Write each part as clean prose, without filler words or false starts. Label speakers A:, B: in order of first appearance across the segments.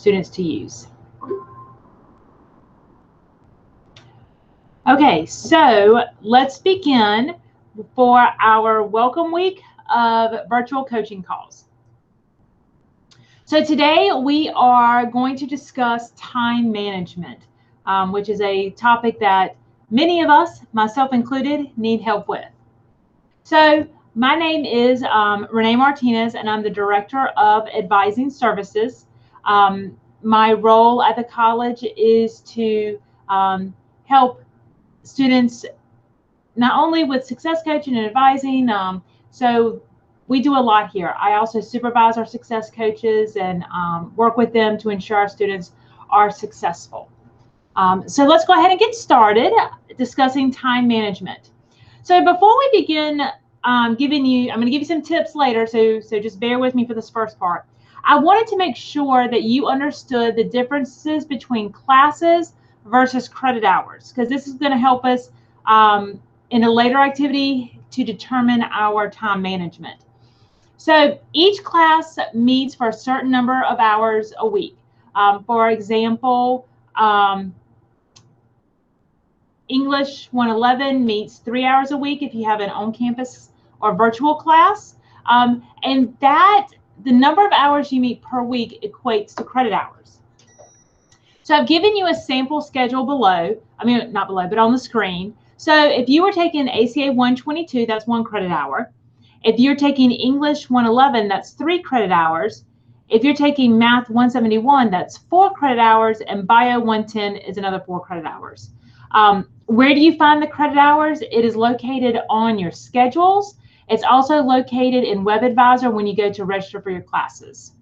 A: students to use. Okay, so let's begin for our welcome week of virtual coaching calls. So today we are going to discuss time management, which is a topic that many of us, myself included, need help with. So my name is Renee Martinez, and I'm the Director of Advising Services. My role at the college is to help students not only with success coaching and advising, so we do a lot here. I also supervise our success coaches and work with them to ensure our students are successful. So let's go ahead and get started discussing time management. So before we begin I'm going to give you some tips later, so just bear with me for this first part. I wanted to make sure that you understood the differences between classes versus credit hours, because this is going to help us in a later activity to determine our time management. So each class meets for a certain number of hours a week. For example, English 111 meets 3 hours a week if you have an on-campus or virtual class. And the number of hours you meet per week equates to credit hours. So I've given you a sample schedule below, not below, but on the screen. So if you were taking ACA 122, that's 1 credit hour. If you're taking English 111, that's 3 credit hours. If you're taking Math 171, that's 4 credit hours, and Bio 110 is another 4 credit hours. Where do you find the credit hours? It is located on your schedules. It's also located in WebAdvisor when you go to register for your classes.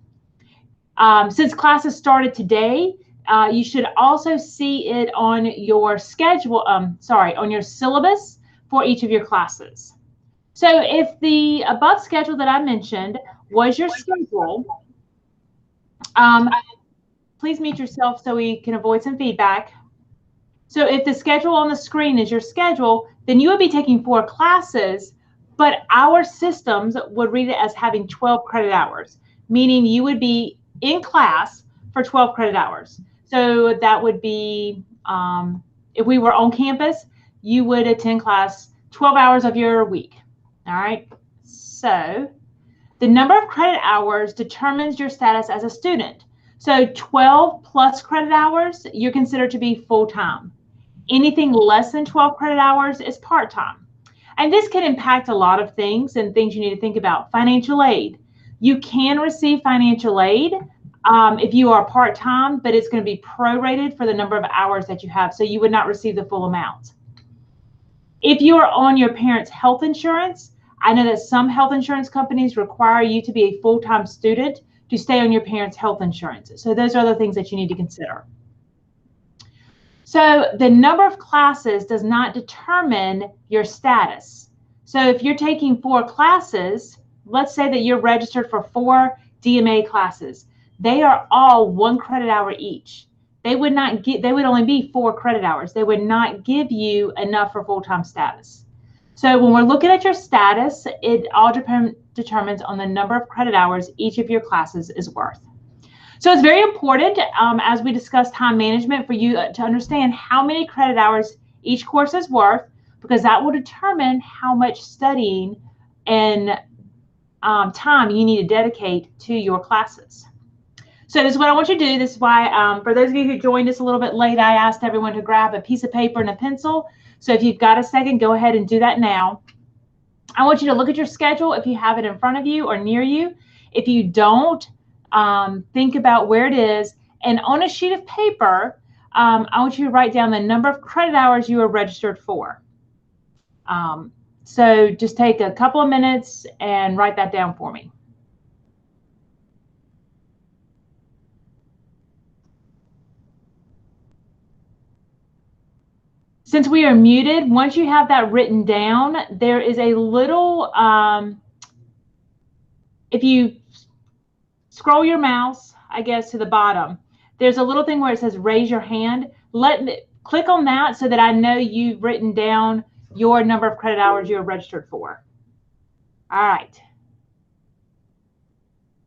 A: Since classes started today, you should also see it on your schedule, on your syllabus for each of your classes. So if the above schedule that I mentioned was your schedule, please mute yourself so we can avoid some feedback. So if the schedule on the screen is your schedule, then you would be taking 4 classes, but our systems would read it as having 12 credit hours, meaning you would be in class for 12 credit hours. So that would be, if we were on campus, you would attend class 12 hours of your week. All right. So the number of credit hours determines your status as a student. So 12 plus credit hours, you're considered to be full-time. Anything less than 12 credit hours is part-time. And this can impact a lot of things and things you need to think about. Financial aid. You can receive financial aid if you are part-time, but it's going to be prorated for the number of hours that you have, so you would not receive the full amount. If you are on your parents' health insurance, I know that some health insurance companies require you to be a full-time student to stay on your parents' health insurance. So those are other things that you need to consider. So the number of classes does not determine your status. So if you're taking 4 classes, let's say that you're registered for 4 DMA classes. They are all 1 credit hour each. They would only be 4 credit hours. They would not give you enough for full-time status. So when we're looking at your status, it all determines on the number of credit hours each of your classes is worth. So it's very important as we discuss time management for you to understand how many credit hours each course is worth, because that will determine how much studying and time you need to dedicate to your classes. So this is what I want you to do. This is why, for those of you who joined us a little bit late, I asked everyone to grab a piece of paper and a pencil. So if you've got a second, go ahead and do that now. I want you to look at your schedule if you have it in front of you or near you. If you don't, think about where it is. And on a sheet of paper, I want you to write down the number of credit hours you are registered for. So just take a couple of minutes and write that down for me. Since we are muted, once you have that written down, there is a little, if you scroll your mouse, I guess, to the bottom, there's a little thing where it says raise your hand. Click on that so that I know you've written down your number of credit hours you're registered for. All right.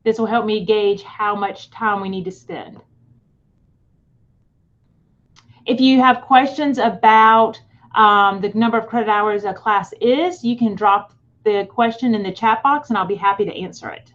A: This will help me gauge how much time we need to spend. If you have questions about the number of credit hours a class is, you can drop the question in the chat box and I'll be happy to answer it.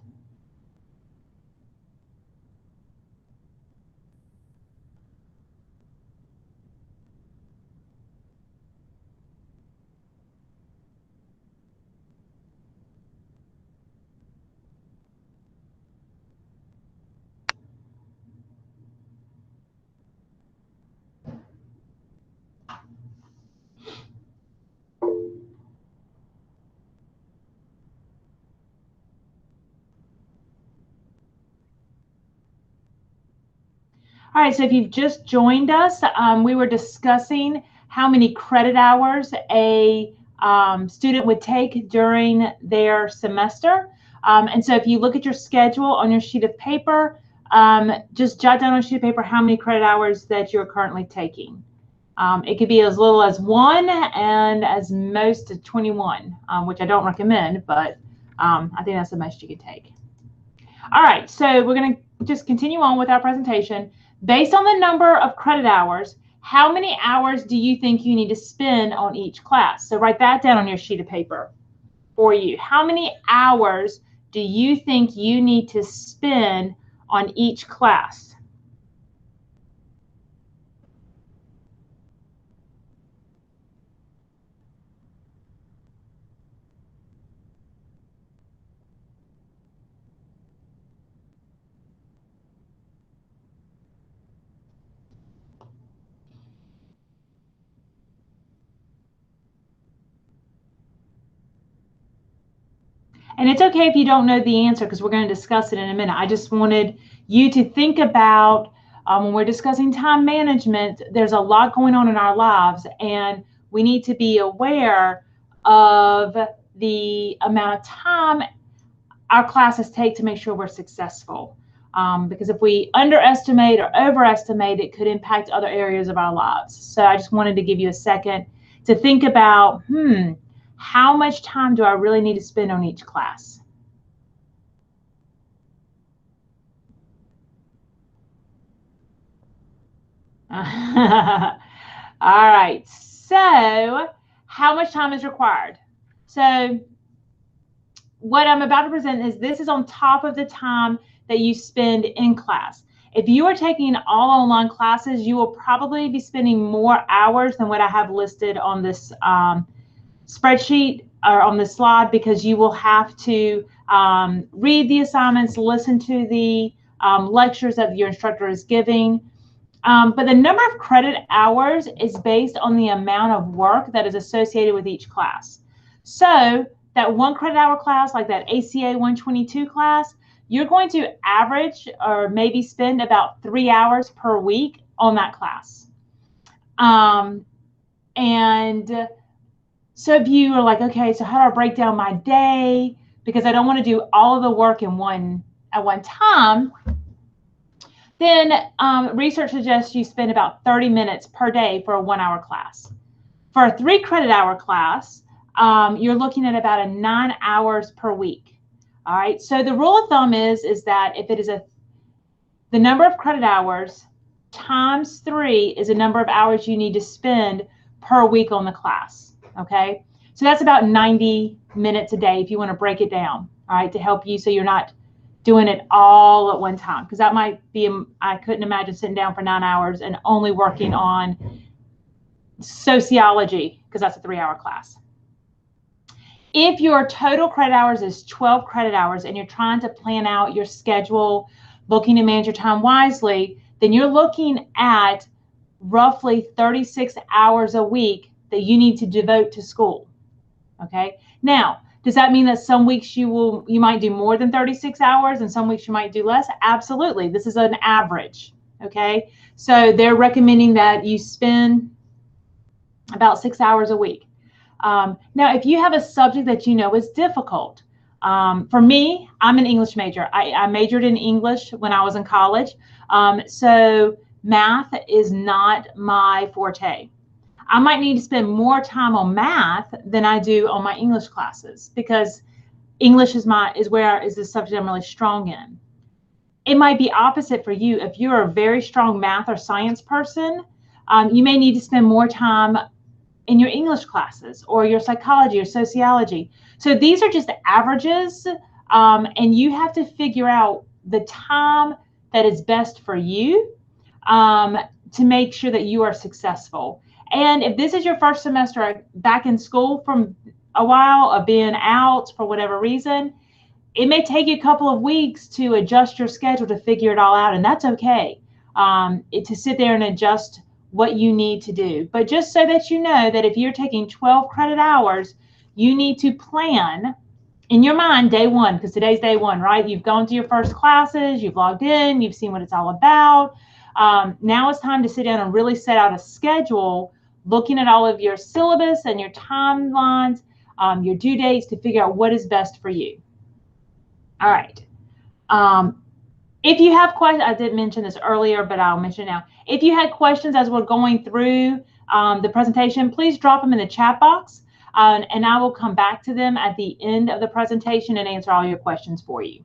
A: All right, so if you've just joined us, we were discussing how many credit hours a student would take during their semester. And so if you look at your schedule on your sheet of paper, just jot down on a sheet of paper how many credit hours that you're currently taking. It could be as little as 1 and as most as 21, which I don't recommend, but I think that's the most you could take. All right, so we're going to just continue on with our presentation. Based on the number of credit hours, how many hours do you think you need to spend on each class? So write that down on your sheet of paper for you. How many hours do you think you need to spend on each class? And it's okay if you don't know the answer because we're going to discuss it in a minute. I just wanted you to think about when we're discussing time management, there's a lot going on in our lives and we need to be aware of the amount of time our classes take to make sure we're successful. Because if we underestimate or overestimate, it could impact other areas of our lives. So I just wanted to give you a second to think about, how much time do I really need to spend on each class? All right, so how much time is required? So what I'm about to present is this is on top of the time that you spend in class. If you are taking all online classes, you will probably be spending more hours than what I have listed on this spreadsheet or on the slide, because you will have to read the assignments, listen to the lectures that your instructor is giving. But the number of credit hours is based on the amount of work that is associated with each class. So that 1 credit hour class, like that ACA 122 class, you're going to average or maybe spend about 3 hours per week on that class. And so if you are like, okay, so how do I break down my day? Because I don't want to do all of the work at one time, then research suggests you spend about 30 minutes per day for a 1 hour class. For a 3 credit hour class, you're looking at about 9 hours per week. All right, so the rule of thumb is that if it is the number of credit hours times 3 is the number of hours you need to spend per week on the class. Okay, so that's about 90 minutes a day if you want to break it down, all right, to help you so you're not doing it all at one time, because that might be, I couldn't imagine sitting down for 9 hours and only working on sociology, because that's a 3 hour class. If your total credit hours is 12 credit hours and you're trying to plan out your schedule, looking to manage your time wisely, then you're looking at roughly 36 hours a week that you need to devote to school. Okay. Now, does that mean that some weeks you might do more than 36 hours and some weeks you might do less? Absolutely. This is an average. Okay. So they're recommending that you spend about 6 hours a week. Now, if you have a subject that you know is difficult, for me, I'm an English major. I majored in English when I was in college. So math is not my forte. I might need to spend more time on math than I do on my English classes, because English is the subject I'm really strong in. It might be opposite for you. If you're a very strong math or science person, You may need to spend more time in your English classes or your psychology or sociology. So these are just averages, and you have to figure out the time that is best for you to make sure that you are successful. And if this is your first semester back in school from a while of being out for whatever reason, it may take you a couple of weeks to adjust your schedule to figure it all out, and that's okay. To sit there and adjust what you need to do. But just so that you know that if you're taking 12 credit hours, you need to plan in your mind day one, because today's day one, right? You've gone to your first classes, you've logged in, you've seen what it's all about. Now it's time to sit down and really set out a schedule, looking at all of your syllabus and your timelines, your due dates, to figure out what is best for you. All right. If you have questions, I did mention this earlier, but I'll mention it now. If you had questions as we're going through the presentation, please drop them in the chat box, and I will come back to them at the end of the presentation and answer all your questions for you.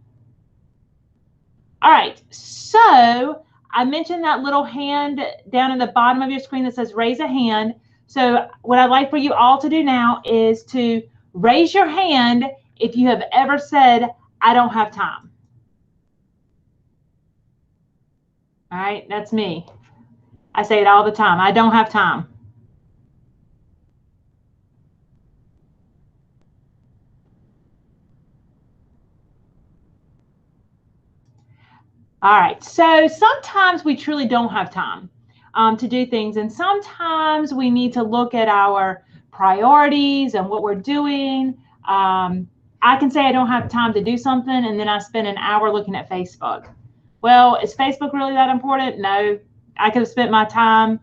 A: All right, so I mentioned that little hand down in the bottom of your screen that says raise a hand. So what I'd like for you all to do now is to raise your hand if you have ever said, I don't have time. All right, that's me. I say it all the time. I don't have time. All right, so sometimes we truly don't have time to do things, and sometimes we need to look at our priorities and what we're doing. I can say I don't have time to do something, and then I spend an hour looking at Facebook. Well, is Facebook really that important? No, I could have spent my time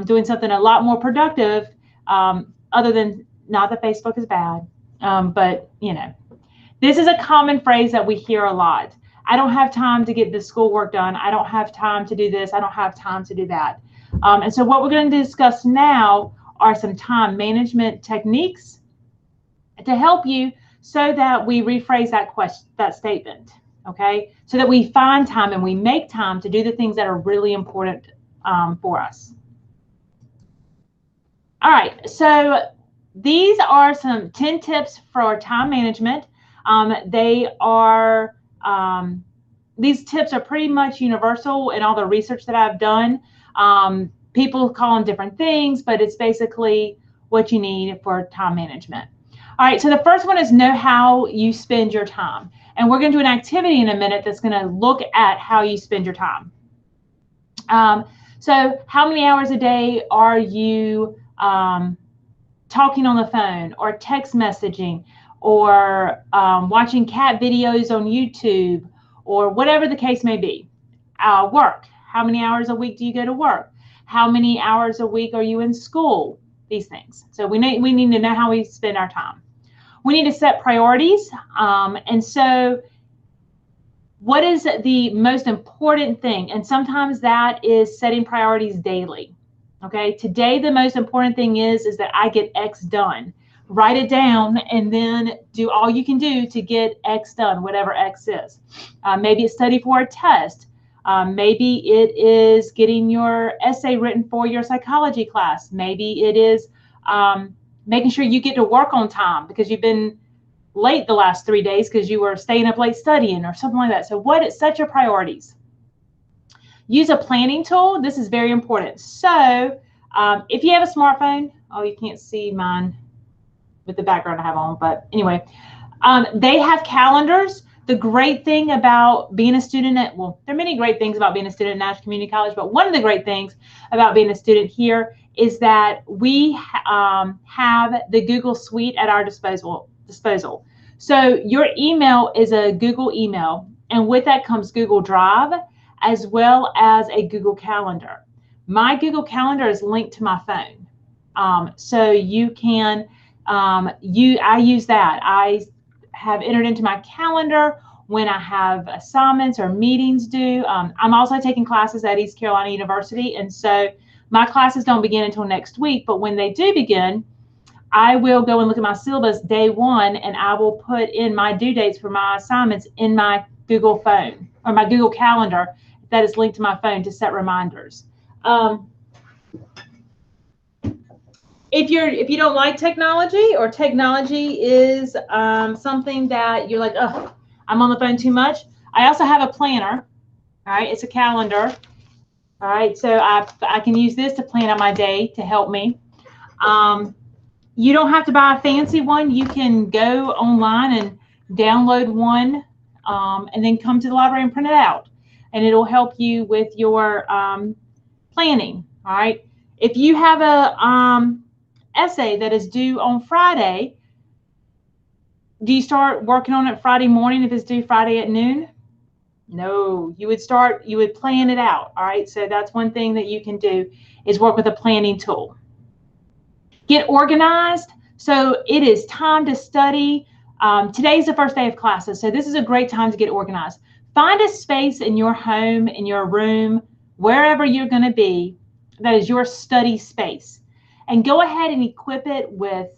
A: doing something a lot more productive, other than, not that Facebook is bad, but you know, this is a common phrase that we hear a lot. I don't have time to get the schoolwork done. I don't have time to do this. I don't have time to do that. And so what we're going to discuss now are some time management techniques to help you so that we rephrase that statement. Okay, so that we find time and we make time to do the things that are really important for us. All right, so these are some 10 tips for time management. These tips are pretty much universal in all the research that I've done. People call them different things, but it's basically what you need for time management. All right, so the first one is know how you spend your time. And we're going to do an activity in a minute that's going to look at how you spend your time. So how many hours a day are you talking on the phone or text messaging or watching cat videos on YouTube or whatever the case may be? Work. How many hours a week do you go to work? How many hours a week are you in school? These things. So we need to know how we spend our time. We need to set priorities. And so what is the most important thing? And sometimes that is setting priorities daily. Okay, today the most important thing is that I get X done. Write it down and then do all you can do to get X done, whatever X is. Maybe it's study for a test. Maybe it is getting your essay written for your psychology class. Maybe it is making sure you get to work on time because you've been late the last 3 days because you were staying up late studying or something like that. So set your priorities. Use a planning tool. This is very important. So if you have a smartphone, oh, you can't see mine with the background I have on, but anyway, they have calendars. The great thing about being a student at, well, there are many great things about being a student at Nash Community College, but one of the great things about being a student here is that we have the Google Suite at our disposal. So your email is a Google email, and with that comes Google Drive, as well as a Google Calendar. My Google Calendar is linked to my phone. So you can, I use that. I have entered into my calendar when I have assignments or meetings due. I'm also taking classes at East Carolina University, and so my classes don't begin until next week, but when they do begin, I will go and look at my syllabus day one, and I will put in my due dates for my assignments in my Google phone or my Google Calendar that is linked to my phone to set reminders. if you don't like technology, or technology is something that you're like, oh, I'm on the phone too much, I also have a planner. All right, it's a calendar. All right, so I can use this to plan out my day to help me. You don't have to buy a fancy one. You can go online and download one, and then come to the library and print it out, and it'll help you with your planning. All right, if you have a essay that is due on Friday, do you start working on it Friday morning if it's due Friday at noon? No, you would plan it out. All right, so that's one thing that you can do, is work with a planning tool. Get organized. So it is time to study. Today's the first day of classes, so this is a great time to get organized. Find a space in your home, in your room, wherever you're going to be, that is your study space. And go ahead and equip it with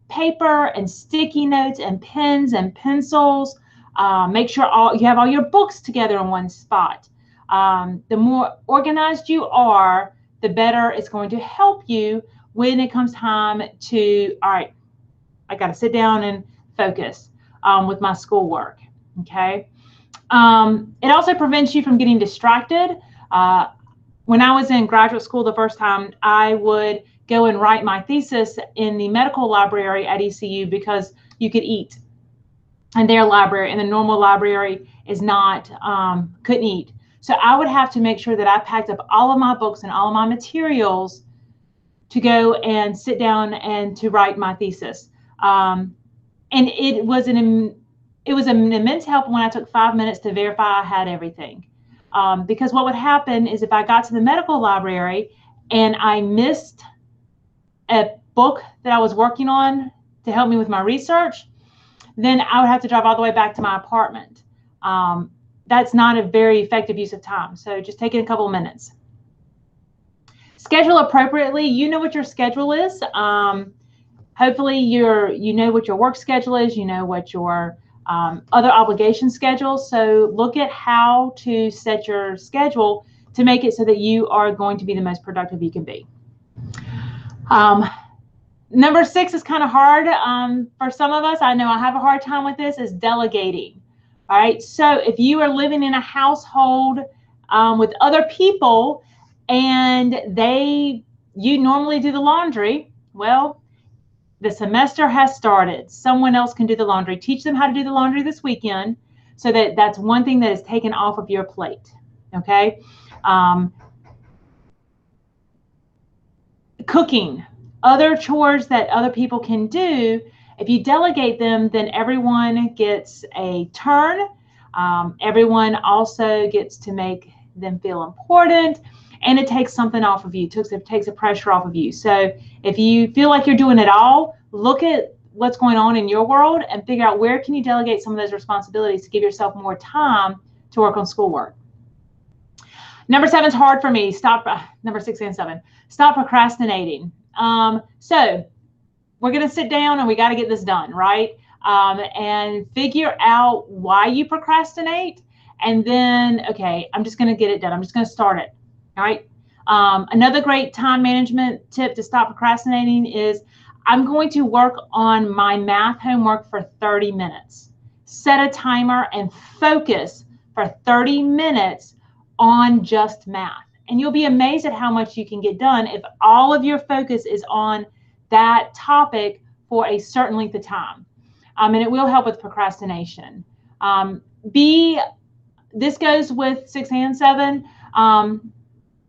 A: paper and sticky notes and pens and pencils. Make sure you have all your books together in one spot. The more organized you are, the better it's going to help you when it comes time to, all right, I got to sit down and focus with my schoolwork. Okay. It also prevents you from getting distracted. When I was in graduate school the first time, I would go and write my thesis in the medical library at ECU, because you could eat in their library, and the normal library is not, couldn't eat. So I would have to make sure that I packed up all of my books and all of my materials to go and sit down and to write my thesis. And it was an immense help when I took 5 minutes to verify I had everything. Because what would happen is, if I got to the medical library and I missed a book that I was working on to help me with my research, then I would have to drive all the way back to my apartment. That's not a very effective use of time. So just take it a couple of minutes. Schedule appropriately. You know what your schedule is. Hopefully you know what your work schedule is. You know what your other obligation schedule. So look at how to set your schedule to make it so that you are going to be the most productive you can be. Number 6 is kind of hard for some of us. I know I have a hard time with this, is delegating. All right. So if you are living in a household with other people, and you normally do the laundry, well, the semester has started. Someone else can do the laundry. Teach them how to do the laundry this weekend, so that that's one thing that is taken off of your plate. Okay. Cooking, other chores that other people can do. If you delegate them, then everyone gets a turn. Everyone also gets to make them feel important, and it takes something off of you. It takes the pressure off of you. So if you feel like you're doing it all, look at what's going on in your world and figure out where can you delegate some of those responsibilities to give yourself more time to work on schoolwork. Number 7 is hard for me. Number 6 and 7. Stop procrastinating. So we're going to sit down and we got to get this done, right? And figure out why you procrastinate. And then, okay, I'm just going to get it done. I'm just going to start it. All right. Another great time management tip to stop procrastinating is, I'm going to work on my math homework for 30 minutes. Set a timer and focus for 30 minutes on just math. And you'll be amazed at how much you can get done if all of your focus is on that topic for a certain length of time. And it will help with procrastination. This goes with 6 and 7.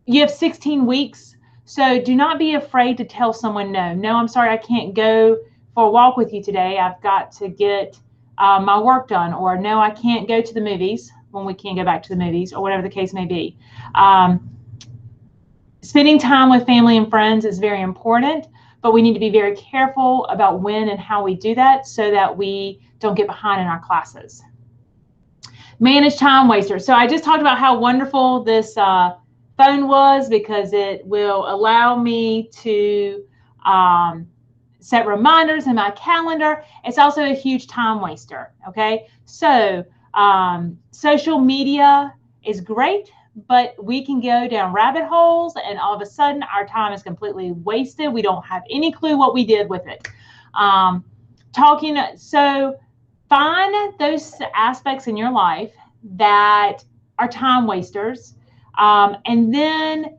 A: You have 16 weeks, so do not be afraid to tell someone no. No, I'm sorry, I can't go for a walk with you today. I've got to get my work done. Or no, I can't go to the movies when we can't go back to the movies, or whatever the case may be. Spending time with family and friends is very important, but we need to be very careful about when and how we do that so that we don't get behind in our classes. Manage time wasters. So I just talked about how wonderful this phone was, because it will allow me to set reminders in my calendar. It's also a huge time waster. Okay, so social media is great, but we can go down rabbit holes and all of a sudden our time is completely wasted. We don't have any clue what we did with it. So find those aspects in your life that are time wasters. And then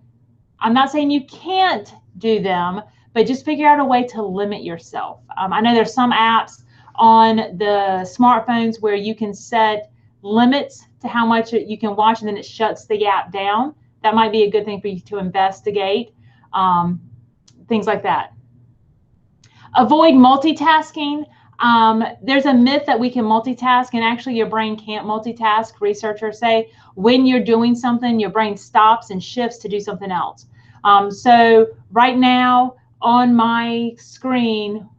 A: I'm not saying you can't do them, but just figure out a way to limit yourself. I know there's some apps on the smartphones where you can set limits to how much you can watch, and then it shuts the app down. That might be a good thing for you to investigate, things like that. Avoid multitasking. There's a myth that we can multitask, and actually your brain can't multitask. Researchers say when you're doing something, your brain stops and shifts to do something else. So right now on my screen,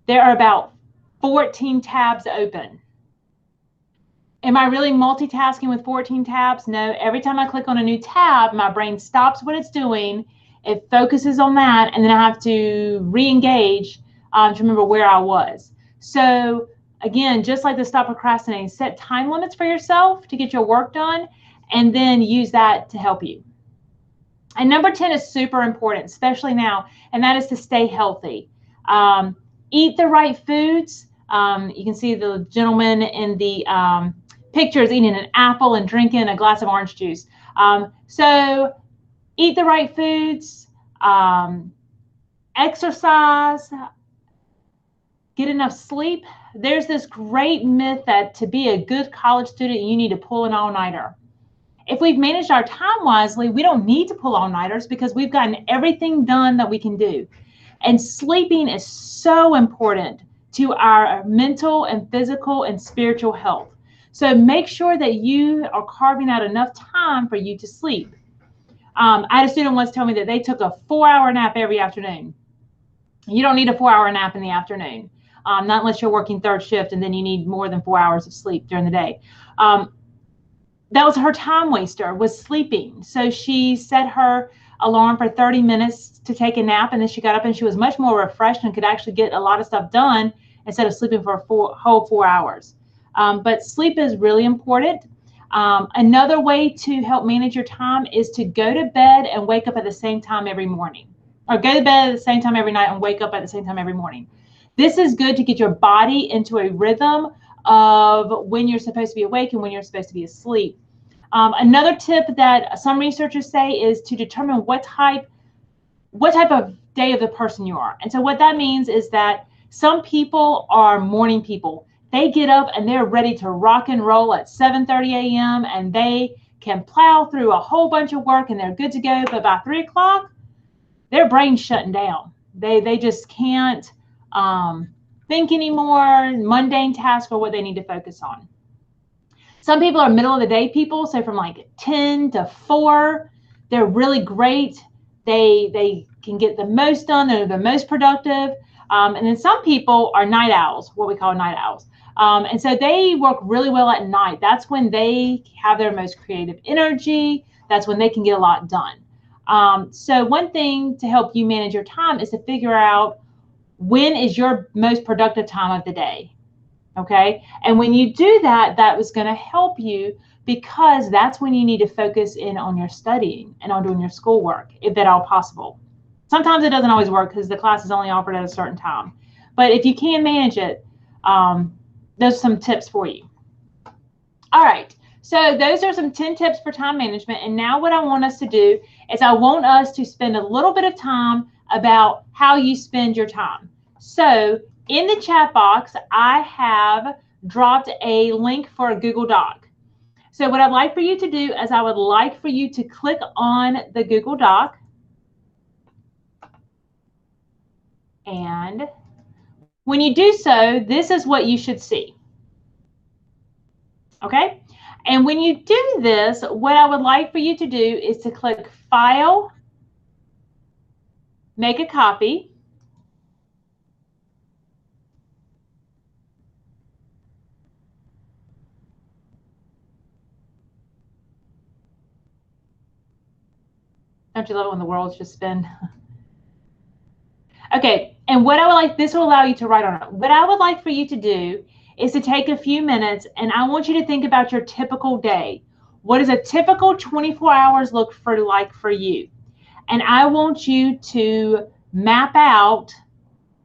A: there are about 14 tabs open. Am I really multitasking with 14 tabs? No. Every time I click on a new tab, my brain stops what it's doing. It focuses on that, and then I have to re-engage to remember where I was. So again, just like the stop procrastinating, set time limits for yourself to get your work done, and then use that to help you. And number 10 is super important, especially now, and that is to stay healthy. Eat the right foods. You can see the gentleman in the picture is eating an apple and drinking a glass of orange juice. So eat the right foods, exercise, get enough sleep. There's this great myth that to be a good college student, you need to pull an all-nighter. If we've managed our time wisely, we don't need to pull all-nighters because we've gotten everything done that we can do. And sleeping is so important to our mental and physical and spiritual health. So make sure that you are carving out enough time for you to sleep. I had a student once tell me that they took a 4-hour nap every afternoon. You don't need a 4-hour nap in the afternoon, not unless you're working third shift, and then you need more than 4 hours of sleep during the day. That was her time waster, was sleeping. So she set her alarm for 30 minutes to take a nap, and then she got up and she was much more refreshed and could actually get a lot of stuff done instead of sleeping for a whole 4 hours. But sleep is really important. Another way to help manage your time is to go to bed and wake up at the same time every morning, or go to bed at the same time every night and wake up at the same time every morning. This is good to get your body into a rhythm of when you're supposed to be awake and when you're supposed to be asleep. Another tip that some researchers say is to determine what type of day of the person you are. And so what that means is that some people are morning people. They get up and they're ready to rock and roll at 7:30 a.m. and they can plow through a whole bunch of work and they're good to go. But by 3 o'clock, their brain's shutting down. They just can't think anymore. Mundane tasks are what they need to focus on. Some people are middle of the day people. So from like 10 to 4, they're really great. They can get the most done. They're the most productive. And then some people are night owls, what we call night owls. And so they work really well at night. That's when they have their most creative energy. That's when they can get a lot done. So one thing to help you manage your time is to figure out when is your most productive time of the day. Okay. And when you do that, that was going to help you because that's when you need to focus in on your studying and on doing your schoolwork, if at all possible. Sometimes it doesn't always work because the class is only offered at a certain time. But if you can manage it, those are some tips for you. All right. So those are some 10 tips for time management. And now what I want us to do is I want us to spend a little bit of time about how you spend your time. So in the chat box, I have dropped a link for a Google Doc. So what I'd like for you to do is I would like for you to click on the Google Doc. And when you do so, this is what you should see. Okay? And when you do this, what I would like for you to do is to click File, Make a Copy. Don't you love it when the world's just spin? Okay, and what I would like, this will allow you to write on it. What I would like for you to do is to take a few minutes and I want you to think about your typical day. what does a typical 24 hours look like for you? And I want you to map out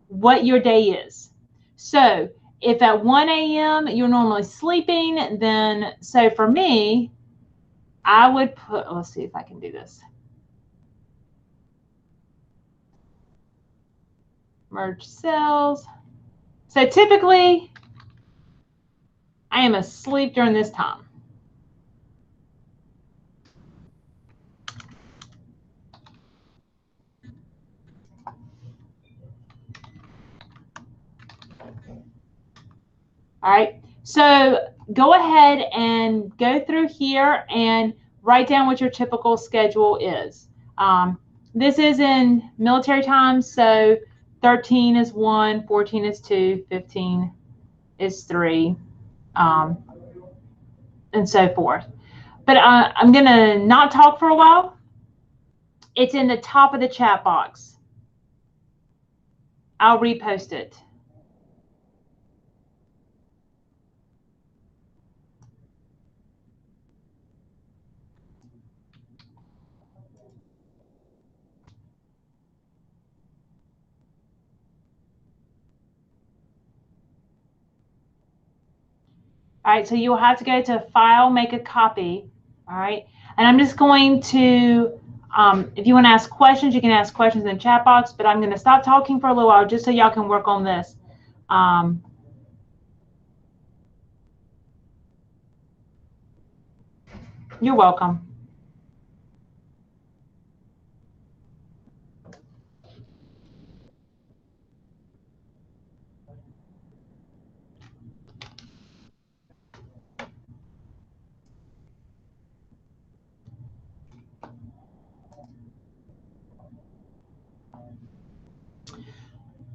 A: what your day is. So if at 1 a.m. you're normally sleeping, then, so for me, I would put, let's see if I can do this. Merge cells. So typically, I am asleep during this time. All right, so go ahead and go through here and write down what your typical schedule is. This is in military time, so 13 is 1, 14 is 2, 15 is 3, and so forth. But I'm going to not talk for a while. It's in the top of the chat box. I'll repost it. All right, so you'll have to go to File, Make a Copy. All right, and I'm just going to, if you want to ask questions, you can ask questions in the chat box, but I'm going to stop talking for a little while just so y'all can work on this. You're welcome.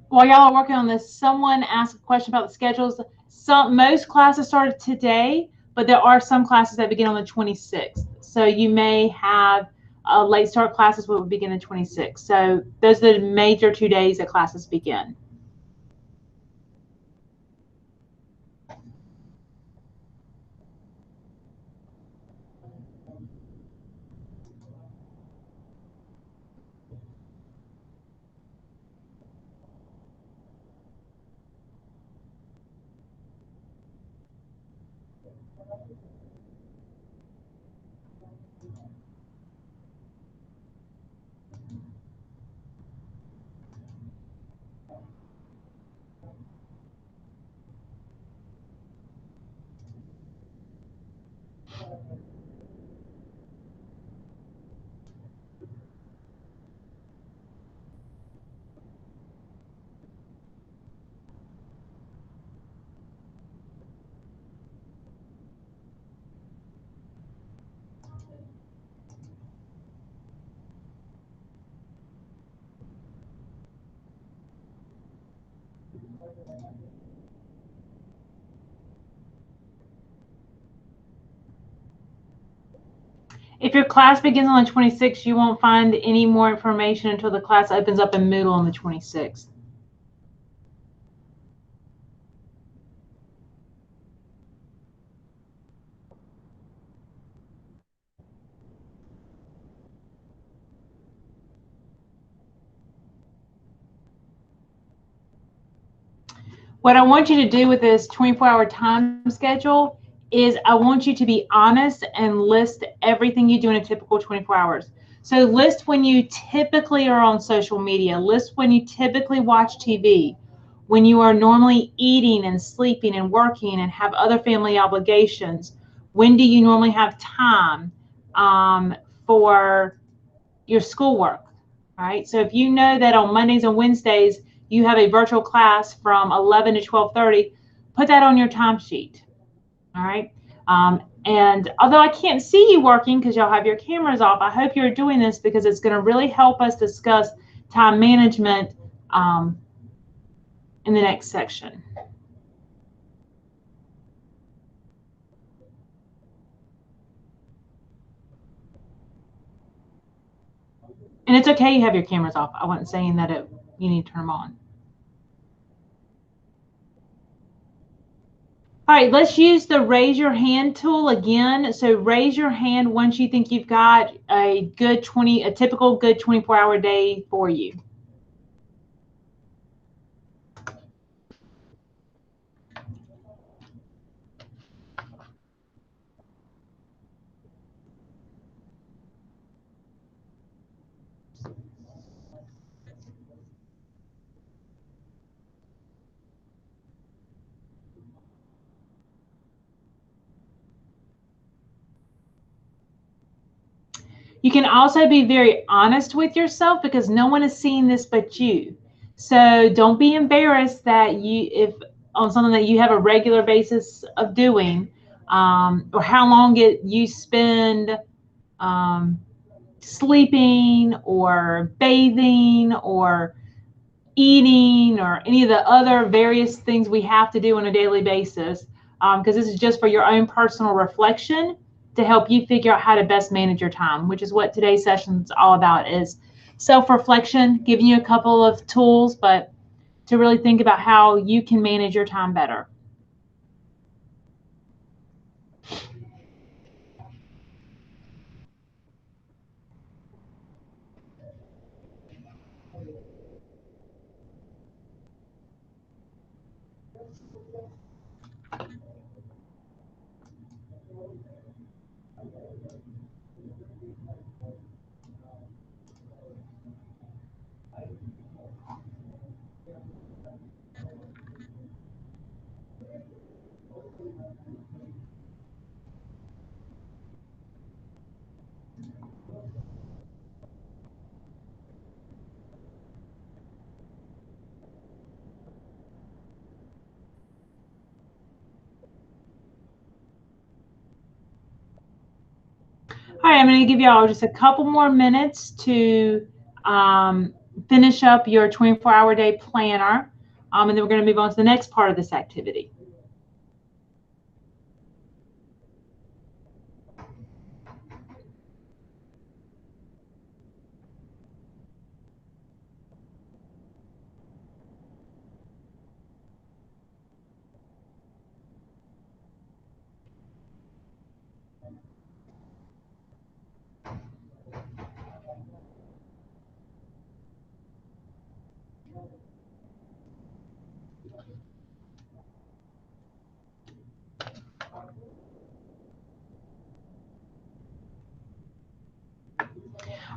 A: While y'all are working on this, someone asked a question about the schedules. Most classes started today, but there are some classes that begin on the 26th. So you may have late start classes that will begin the 26th. So those are the major 2 days that classes begin. If your class begins on the 26th, you won't find any more information until the class opens up in Moodle on the 26th. What I want you to do with this 24-hour time schedule is I want you to be honest and list everything you do in a typical 24 hours. So list when you typically are on social media, list when you typically watch TV, when you are normally eating and sleeping and working and have other family obligations. When do you normally have time for your schoolwork? All right, so if you know that on Mondays and Wednesdays you have a virtual class from 11 to 12:30, put that on your timesheet. All right. And although I can't see you working because y'all have your cameras off, I hope you're doing this because it's going to really help us discuss time management in the next section. And it's okay you have your cameras off. I wasn't saying that you need to turn them on. All right, let's use the raise your hand tool again. So raise your hand once you think you've got a typical good 24-hour day for you. You can also be very honest with yourself because no one is seeing this but you. So don't be embarrassed that if on something that you have a regular basis of doing, or how long you spend sleeping or bathing or eating or any of the other various things we have to do on a daily basis, because this is just for your own personal reflection to help you figure out how to best manage your time, which is what today's session is all about, is self-reflection, giving you a couple of tools, but to really think about how you can manage your time better. All right, I'm going to give y'all just a couple more minutes to finish up your 24-hour day planner, and then we're going to move on to the next part of this activity.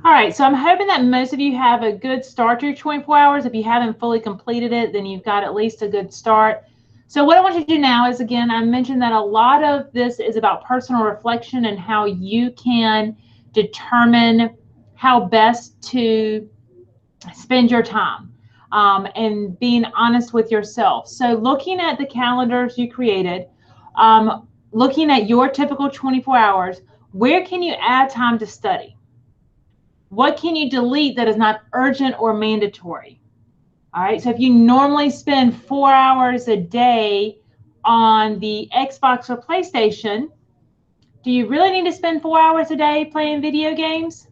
A: All right, so I'm hoping that most of you have a good start to your 24 hours. If you haven't fully completed it, then you've got at least a good start. So what I want you to do now is, again, I mentioned that a lot of this is about personal reflection and how you can determine how best to spend your time, and being honest with yourself. So looking at the calendars you created, looking at your typical 24 hours, where can you add time to study? What can you delete that is not urgent or mandatory? All right, so if you normally spend 4 hours a day on the Xbox or PlayStation, do you really need to spend 4 hours a day playing video games?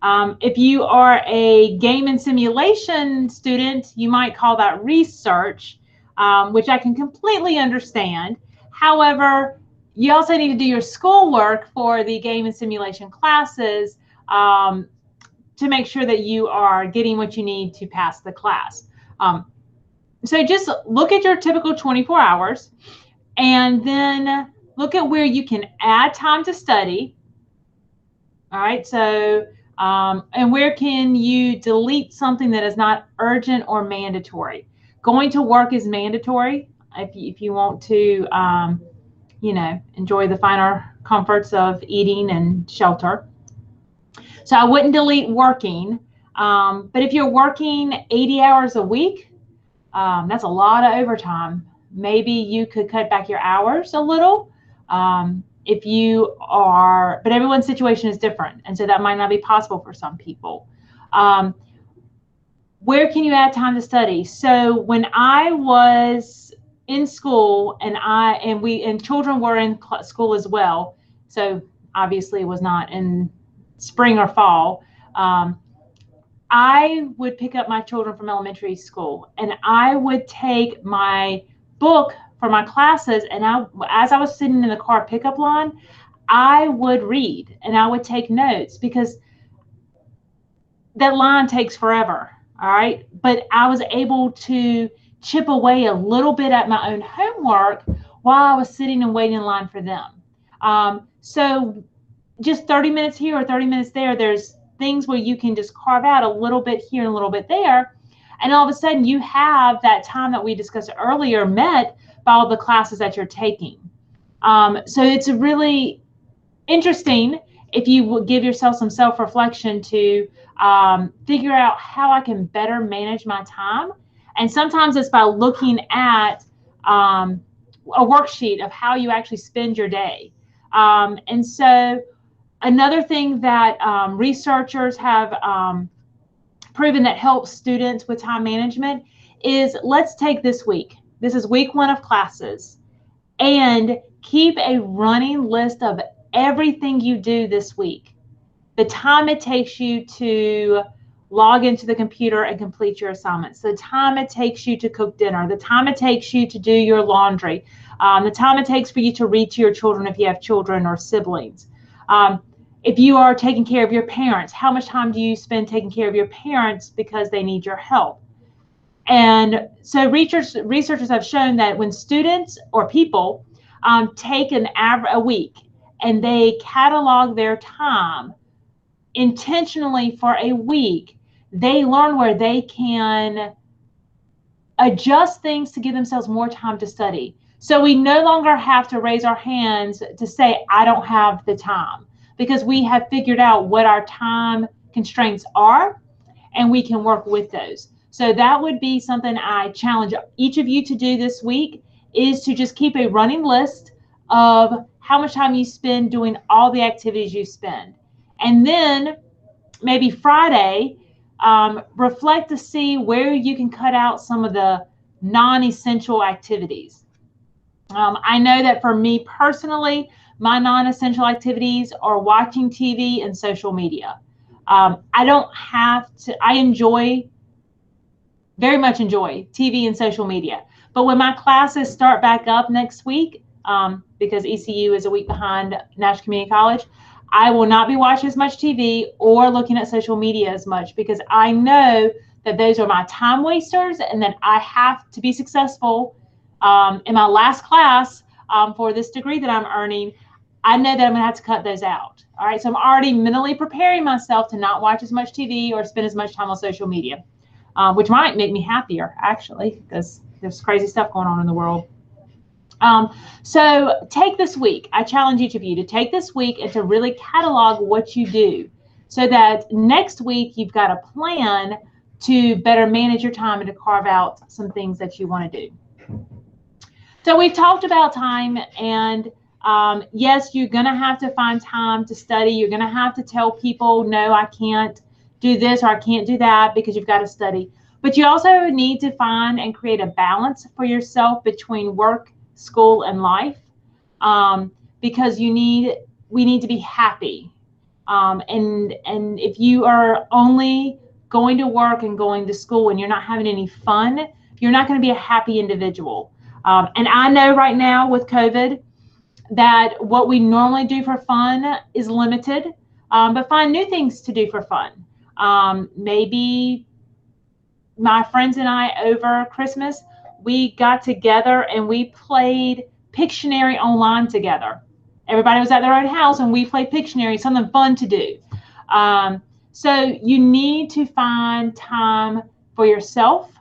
A: If you are a game and simulation student, you might call that research, which I can completely understand. However, you also need to do your schoolwork for the game and simulation classes, to make sure that you are getting what you need to pass the class. So just look at your typical 24 hours and then look at where you can add time to study. All right, so and where can you delete something that is not urgent or mandatory? Going to work is mandatory if you want to, you know, enjoy the finer comforts of eating and shelter. So I wouldn't delete working, but if you're working 80 hours a week, that's a lot of overtime. Maybe you could cut back your hours a little. If you are, but everyone's situation is different, and so that might not be possible for some people. Where can you add time to study? So when I was in school, and children were in school as well, so obviously it was not in spring or fall, I would pick up my children from elementary school and I would take my book for my classes, and as I was sitting in the car pickup line, I would read and I would take notes, because that line takes forever. All right. But I was able to chip away a little bit at my own homework while I was sitting and waiting in line for them. So just 30 minutes here or 30 minutes there, there's things where you can just carve out a little bit here and a little bit there. And all of a sudden you have that time that we discussed earlier met by all the classes that you're taking. So it's really interesting if you will give yourself some self-reflection to figure out how I can better manage my time. And sometimes it's by looking at a worksheet of how you actually spend your day. And so another thing that researchers have proven that helps students with time management is, let's take this week. This is week 1 of classes, and keep a running list of everything you do this week. The time it takes you to log into the computer and complete your assignments, the time it takes you to cook dinner, the time it takes you to do your laundry, the time it takes for you to read to your children if you have children or siblings. If you are taking care of your parents, how much time do you spend taking care of your parents because they need your help? And so researchers have shown that when students or people take a week and they catalog their time intentionally for a week, they learn where they can adjust things to give themselves more time to study. So we no longer have to raise our hands to say, I don't have the time, because we have figured out what our time constraints are, and we can work with those. So that would be something I challenge each of you to do this week, is to just keep a running list of how much time you spend doing all the activities you spend. And then maybe Friday, reflect to see where you can cut out some of the non-essential activities. I know that for me personally, my non-essential activities are watching TV and social media. I don't have to, very much enjoy TV and social media. But when my classes start back up next week, because ECU is a week behind Nash Community College, I will not be watching as much TV or looking at social media as much, because I know that those are my time wasters, and that I have to be successful in my last class for this degree that I'm earning. I know that I'm going to have to cut those out. All right, so I'm already mentally preparing myself to not watch as much TV or spend as much time on social media, which might make me happier, actually, because there's crazy stuff going on in the world. So take this week. I challenge each of you to take this week and to really catalog what you do, so that next week you've got a plan to better manage your time and to carve out some things that you want to do. So we've talked about time, and yes, you're going to have to find time to study. You're going to have to tell people, no, I can't do this or I can't do that, because you've got to study. But you also need to find and create a balance for yourself between work, school, and life, because we need to be happy. And if you are only going to work and going to school and you're not having any fun, you're not going to be a happy individual. And I know right now with COVID that what we normally do for fun is limited, but find new things to do for fun. Maybe my friends and I over Christmas, we got together and we played Pictionary online together. Everybody was at their own house and we played Pictionary, something fun to do. So you need to find time for yourself.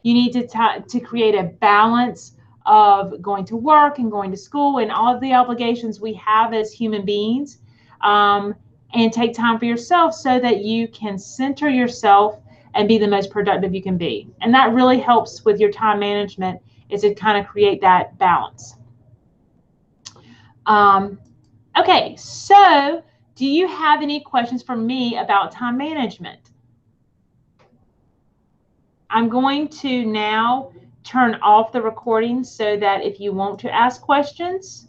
A: You need to create a balance of going to work and going to school and all of the obligations we have as human beings, and take time for yourself so that you can center yourself and be the most productive you can be. And that really helps with your time management, is to kind of create that balance. Okay, so do you have any questions for me about time management? I'm going to now turn off the recording so that if you want to ask questions,